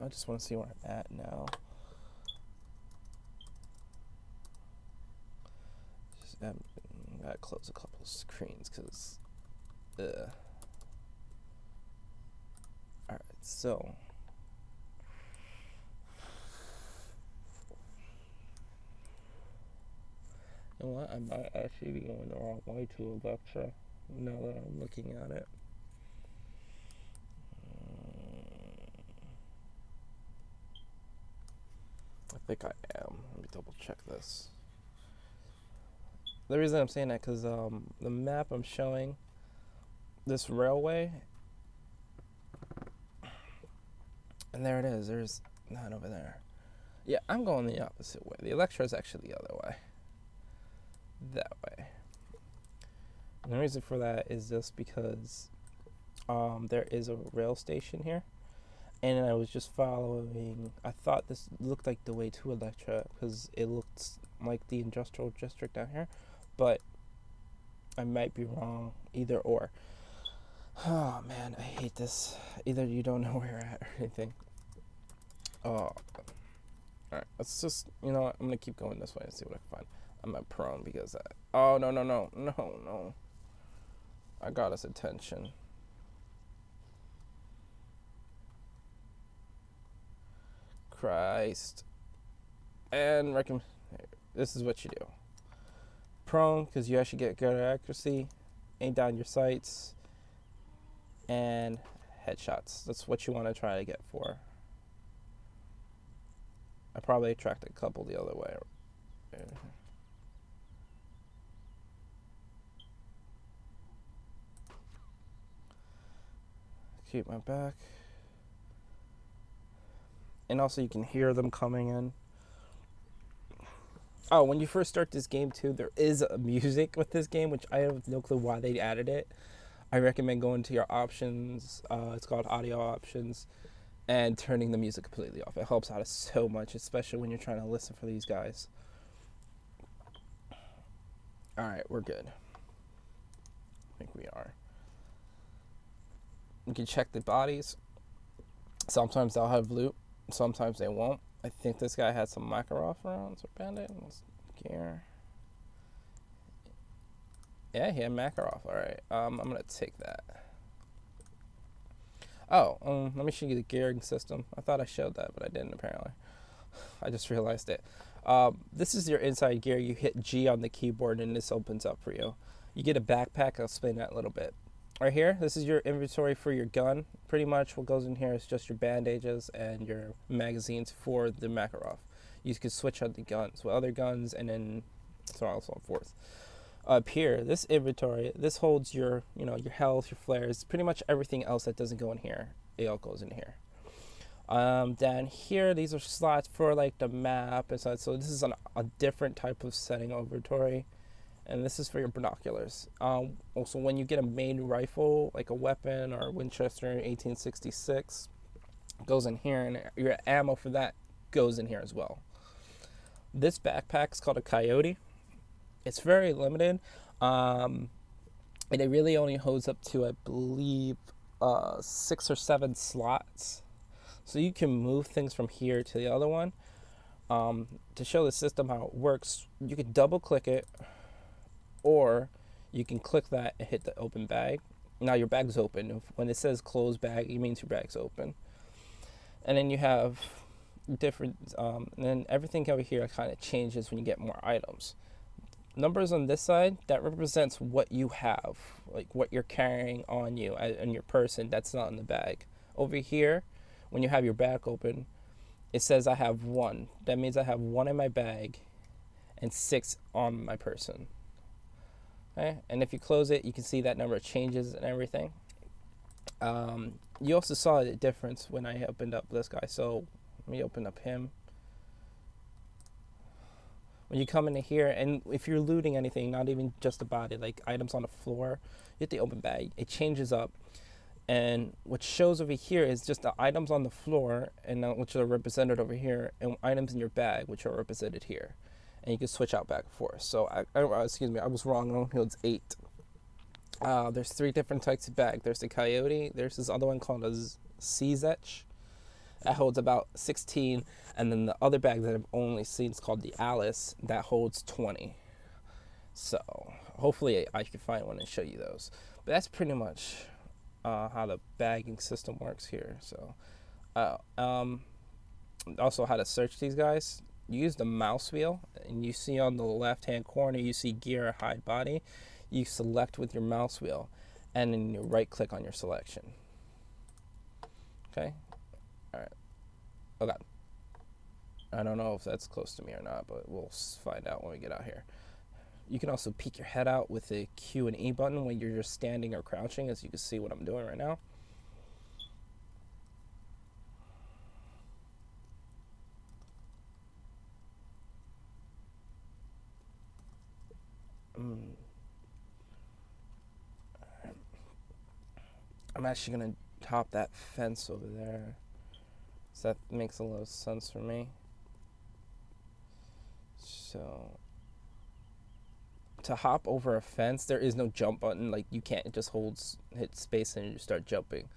I just want to see where I'm at now. Gotta close a couple of screens because. Alright, so. You know what? I might actually be going the wrong way to Elektro now that I'm looking at it. I think I am. Let me double check this. The reason I'm saying that because the map I'm showing, this railway, and there it is. There's none over there. Yeah, I'm going the opposite way. The Elektro is actually the other way. That way. And the reason for that is just because there is a rail station here. And I was just following, I thought this looked like the way to Elektro because it looked like the industrial district down here. But I might be wrong, either or. Oh man, I hate this. Either you don't know where you're at or anything. Oh. Alright, let's just, you know what, I'm going to keep going this way and see what I can find. I'm at prone because oh, no. I got his attention. Christ. And this is what you do. Prone, because you actually get good accuracy. Aim down your sights. And headshots. That's what you want to try to get for. I probably attracted a couple the other way. Keep my back. And also you can hear them coming in. Oh, when you first start this game too, there is music with this game, which I have no clue why they added it. I recommend going to your options. It's called audio options, and turning the music completely off. It helps out so much, especially when you're trying to listen for these guys. Alright, we're good. I think we are. You can check the bodies. Sometimes they'll have loot. Sometimes they won't. I think this guy had some Makarov rounds or bandit. Gear. Yeah, he had Makarov. Alright. I'm going to take that. Oh, let me show you the gearing system. I thought I showed that, but I didn't apparently. I just realized it. This is your inside gear. You hit G on the keyboard and this opens up for you. You get a backpack. I'll explain that a little bit. Right here, this is your inventory for your gun. Pretty much what goes in here is just your bandages and your magazines for the Makarov. You can switch out the guns with other guns and then so on and so forth. Up here, this inventory, this holds your, your health, your flares, pretty much everything else that doesn't go in here. It all goes in here. Down here, these are slots for like the map and such. So this is a different type of setting inventory. And this is for your binoculars. Also, when you get a main rifle, like a weapon or a Winchester 1866, goes in here, and your ammo for that goes in here as well. This backpack is called a Coyote. It's very limited, and it really only holds up to, I believe, 6 or 7 slots. So you can move things from here to the other one. To show the system how it works, you can double click it, or you can click that and hit the open bag. Now your bag's open. When it says closed bag, it means your bag's open. And then you have different, and then everything over here kind of changes when you get more items. Numbers on this side, that represents what you have, like what you're carrying on you and your person that's not in the bag. Over here, when you have your bag open, it says I have 1. That means I have 1 in my bag and 6 on my person. Okay? And if you close it, you can see that number changes and everything. You also saw the difference when I opened up this guy. So let me open up him. When you come into here, and if you're looting anything, not even just the body, like items on the floor, you hit the open bag, it changes up. And what shows over here is just the items on the floor, and which are represented over here, and items in your bag, which are represented here. And you can switch out back and forth. So, excuse me, I was wrong. I don't know, it's 8. There's 3 different types of bag. There's the Coyote. There's this other one called a CZ. that holds about 16, and then the other bag that I've only seen is called the Alice that holds 20. So hopefully I can find one and show you those. But that's pretty much how the bagging system works here. So also how to search these guys. You use the mouse wheel, and you see on the left hand corner you see gear, hide body. You select with your mouse wheel, and then you right click on your selection. Okay. All right. Oh god, I don't know if that's close to me or not, but we'll find out when we get out here. You can also peek your head out with the Q and E button when you're just standing or crouching, as you can see what I'm doing right now. I'm actually going to hop that fence over there. So that makes a little sense for me. So to hop over a fence, there is no jump button. Like, you can't just hit space and you start jumping.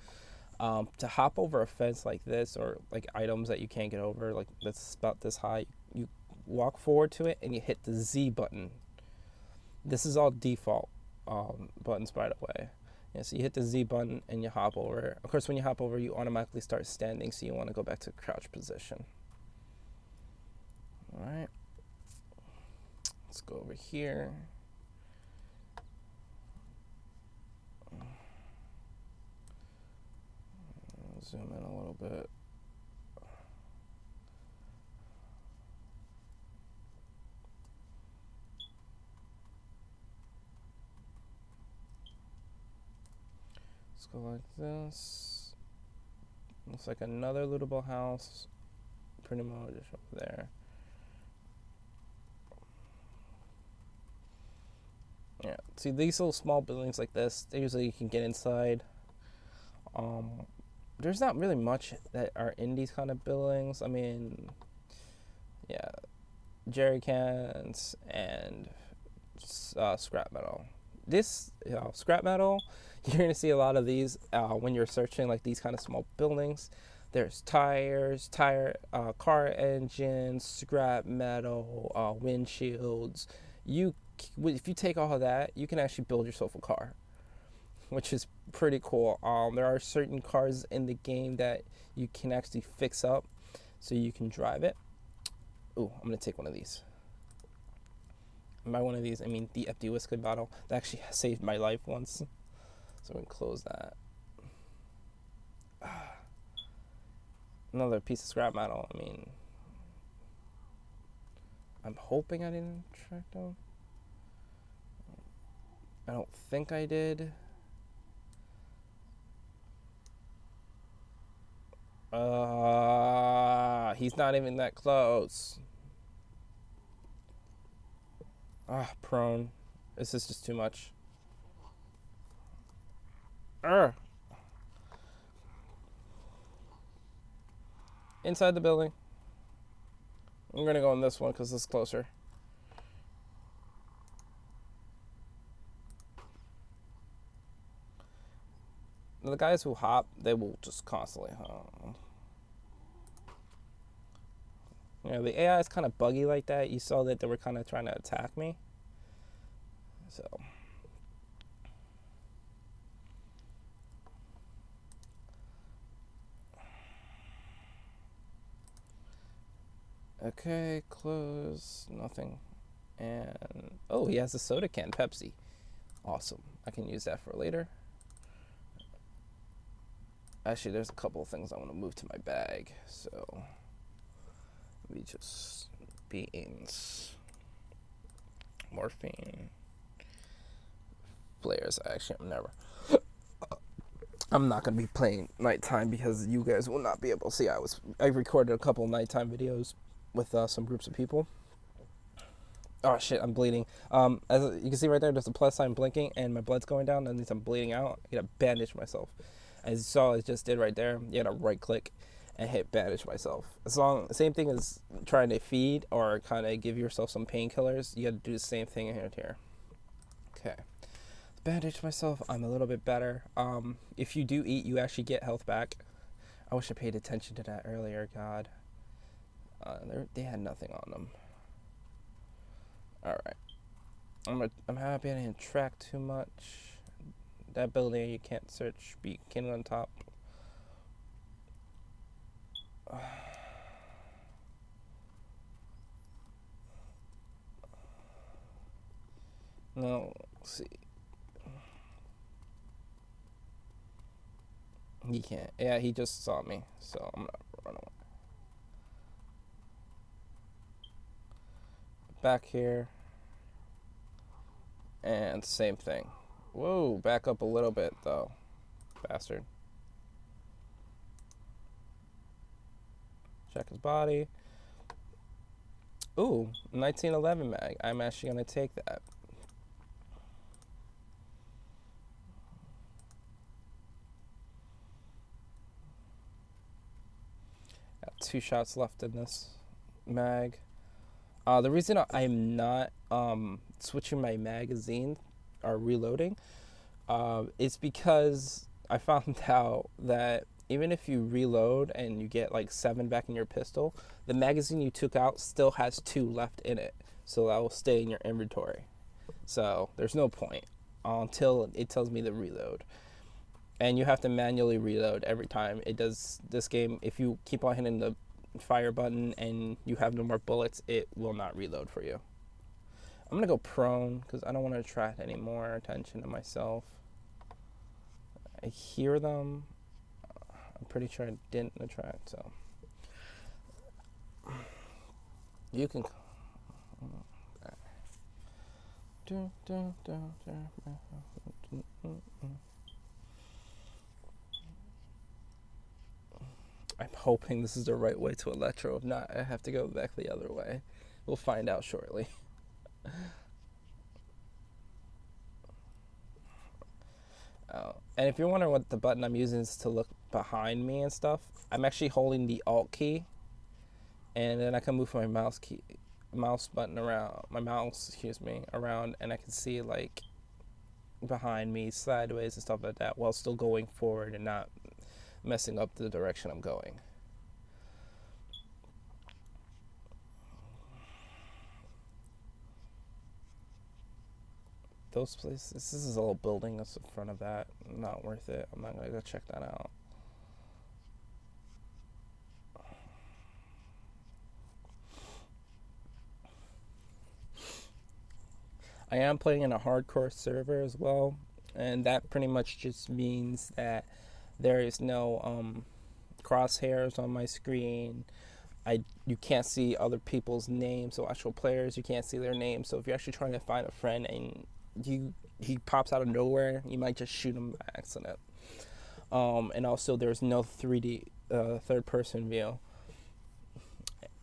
To hop over a fence like this, or like items that you can't get over, like that's about this high, you walk forward to it and you hit the Z button. This is all default buttons, by the way. Yeah, so you hit the Z button and you hop over. Of course, when you hop over, you automatically start standing, so you want to go back to crouch position. All right. Let's go over here. Zoom in a little bit. Let's go like this. Looks like another lootable house, pretty much just over there. Yeah, see these little small buildings like this, usually you can get inside. There's not really much that are in these kind of buildings. I mean, yeah, jerry cans and scrap metal. This scrap metal, you're going to see a lot of these when you're searching like these kind of small buildings. There's tires, car engines, scrap metal, windshields. If you take all of that, you can actually build yourself a car, which is pretty cool. There are certain cars in the game that you can actually fix up so you can drive it. Ooh, I'm going to take one of these. And by one of these, I mean the empty whiskey bottle. That actually saved my life once. So we can close that. Another piece of scrap metal. I mean, I'm hoping I didn't track down. I don't think I did. He's not even that close. Prone. This is just too much. Inside the building. I'm gonna go on this one because it's closer. The guys who hop, they will just constantly hop. You know, the AI is kind of buggy like that. You saw that they were kind of trying to attack me. So. Okay, close, nothing. And, oh, he has a soda can, Pepsi. Awesome. I can use that for later. Actually, there's a couple of things I want to move to my bag. So, maybe just beans, morphine, flares. Actually, I'm not going to be playing nighttime because you guys will not be able to see. I recorded a couple of nighttime videos with some groups of people. Oh shit, I'm bleeding. As you can see right there, there's a plus sign blinking and my blood's going down. That means I'm bleeding out. I gotta bandage myself. As you saw, I just did right there. You gotta right click and hit bandage myself. Same thing as trying to feed or kind of give yourself some painkillers. You gotta do the same thing here. Okay, bandage myself. I'm a little bit better. If you do eat, you actually get health back. I wish I paid attention to that earlier, God. They had nothing on them. Alright. I'm happy I didn't track too much. That building you can't search beacon on top. No, let's see. He can't. Yeah, he just saw me, so I'm not running away. Back here. And same thing. Whoa, back up a little bit though. Bastard. Check his body. Ooh, 1911 mag. I'm actually gonna take that. Got 2 shots left in this mag. The reason I'm not switching my magazine or reloading is because I found out that even if you reload and you get like 7 back in your pistol, the magazine you took out still has 2 left in it. So that will stay in your inventory. So there's no point until it tells me to reload. And you have to manually reload every time it does this game. If you keep on hitting the fire button and you have no more bullets, it will not reload for you. I'm gonna go prone because I don't want to attract any more attention to myself. I hear them. I'm pretty sure I didn't attract, so you can. I'm hoping this is the right way to Elektro. If not, I have to go back the other way. We'll find out shortly. And if you're wondering what the button I'm using is to look behind me and stuff, I'm actually holding the Alt key, and then I can move my mouse button around, around, and I can see like behind me, sideways and stuff like that, while still going forward and not messing up the direction I'm going. Those places, this is a little building that's in front of that. Not worth it. I'm not gonna go check that out. I am playing in a hardcore server as well, and that pretty much just means that there is no crosshairs on my screen. You can't see other people's names, so actual players, you can't see their names. So if you're actually trying to find a friend and he pops out of nowhere, you might just shoot him by accident. And also there's no 3D third person view.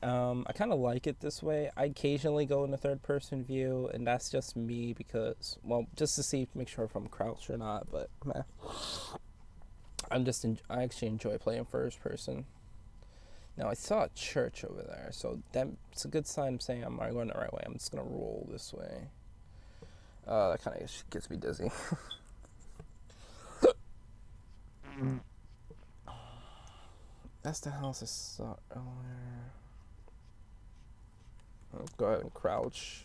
I kind of like it this way. I occasionally go in the third person view, and that's just me because, well, just to make sure if I'm crouched or not, but meh. I actually enjoy playing first person. Now I saw a church over there, so that's a good sign. I'm saying I'm not going the right way. I'm just gonna roll this way. That kind of gets me dizzy. That's the house I saw earlier. Let's go ahead and crouch.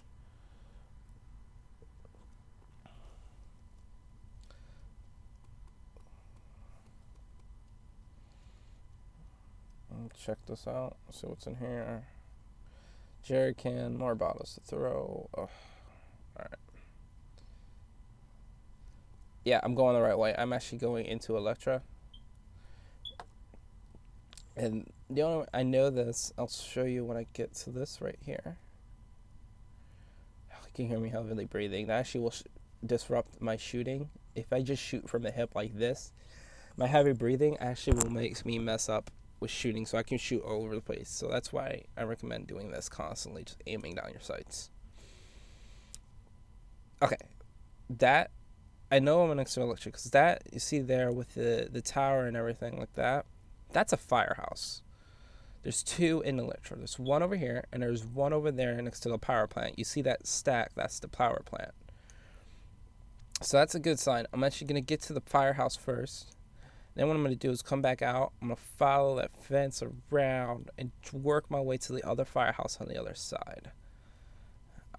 Check this out. See what's in here. Jerry can, more bottles to throw. Oh. Alright. Yeah, I'm going the right way. I'm actually going into Elektro. And the only way I know this, I'll show you when I get to this right here. You can hear me heavily breathing. That actually will disrupt my shooting. If I just shoot from the hip like this, my heavy breathing actually will make me mess up with shooting, so I can shoot all over the place. So that's why I recommend doing this constantly, just aiming down your sights. Okay, that I know I'm next to Elektro because that you see there with the tower and everything like that, that's a firehouse. There's 2 in Elektro. There's one over here and there's one over there next to the power plant. You see that stack? That's the power plant. So that's a good sign. I'm actually gonna get to the firehouse first, Then what I'm going to do is come back out. I'm going to follow that fence around and work my way to the other firehouse on the other side.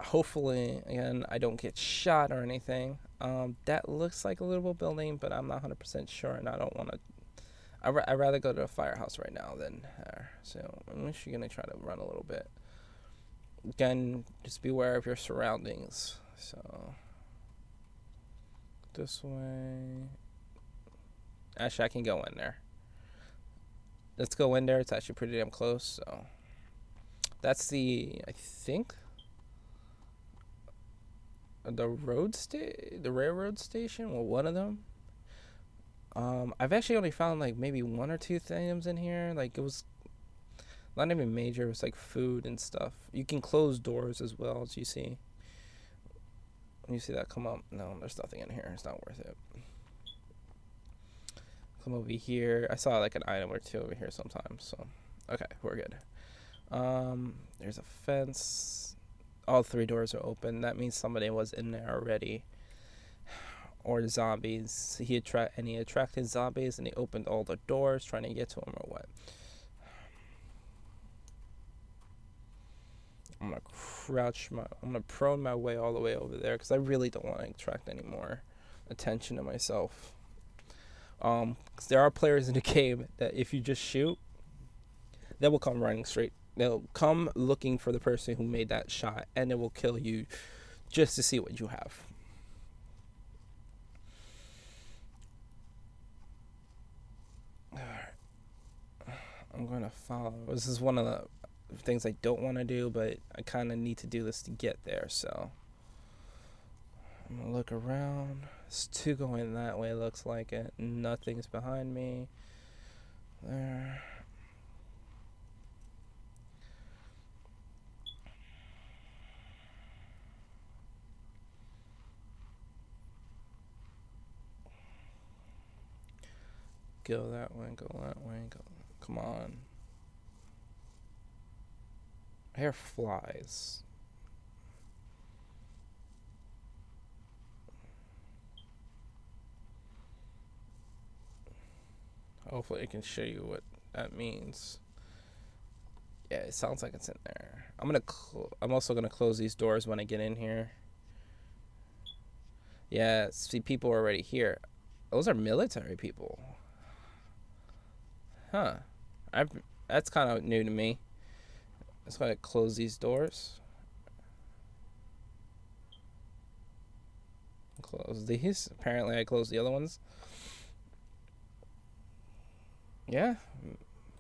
Hopefully, again, I don't get shot or anything. That looks like a little building, but I'm not 100% sure, and I don't want to. I'd rather go to a firehouse right now than there. So I'm actually going to try to run a little bit. Again, just beware of your surroundings. So this way. Actually, I can go in there. Let's go in there. It's actually pretty damn close. So that's I think, the railroad station. Well, one of them. I've actually only found like maybe one or two items in here. Like, it was not even major. It was like food and stuff. You can close doors as well, as you see. When you see that come up, no, there's nothing in here. It's not worth it. Come over here. I saw like an item or two over here sometimes. So, okay, we're good. There's a fence. All 3 doors are open. That means somebody was in there already. Or zombies. He attracted zombies, and he opened all the doors trying to get to him, or what? I'm gonna prone my way all the way over there because I really don't want to attract any more attention to myself. 'Cause there are players in the game that if you just shoot, they will come running straight. They'll come looking for the person who made that shot, and it will kill you just to see what you have. Alright. I'm gonna follow. This is one of the things I don't want to do, but I kind of need to do this to get there, so I'm gonna look around. There's 2 going that way, looks like it. Nothing's behind me. There. Go that way, go. Come on. I hear flies. Hopefully I can show you what that means. Yeah, it sounds like it's in there. I'm also gonna close these doors when I get in here. Yeah, see, people are already here. Those are military people. Huh. That's kind of new to me. Let's go ahead and close these doors. Close these. Apparently I closed the other ones. Yeah.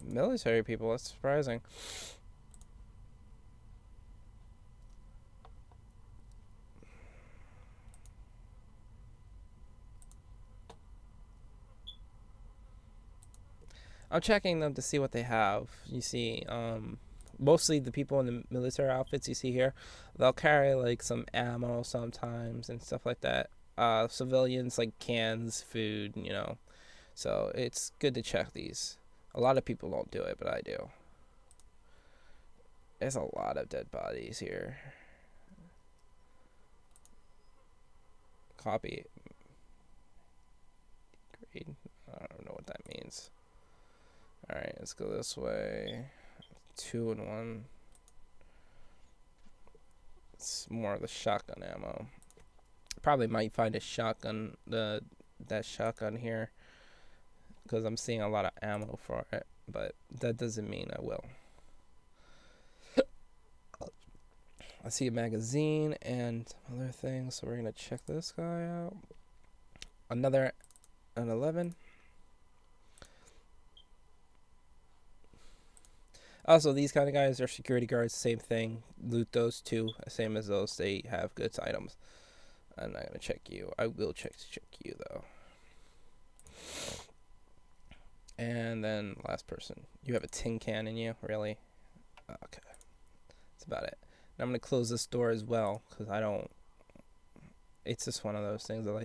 Military people. That's surprising. I'm checking them to see what they have. You see, mostly the people in the military outfits you see here, they'll carry like some ammo sometimes and stuff like that. Civilians like cans, food, So it's good to check these. A lot of people don't do it, but I do. There's a lot of dead bodies here. Copy. Grade. I don't know what that means. Alright, let's go this way. 2 and 1. It's more of the shotgun ammo. Probably might find a shotgun, that shotgun here, because I'm seeing a lot of ammo for it, but that doesn't mean I will. I see a magazine and other things, so we're gonna check this guy out. An 11. Also, these kind of guys are security guards, same thing. Loot those 2, same as those. They have goods items. I'm not gonna check you. I will check you though. And then last person. You have a tin can in you, really? Okay, that's about it. And I'm gonna close this door as well because I don't. It's just one of those things I like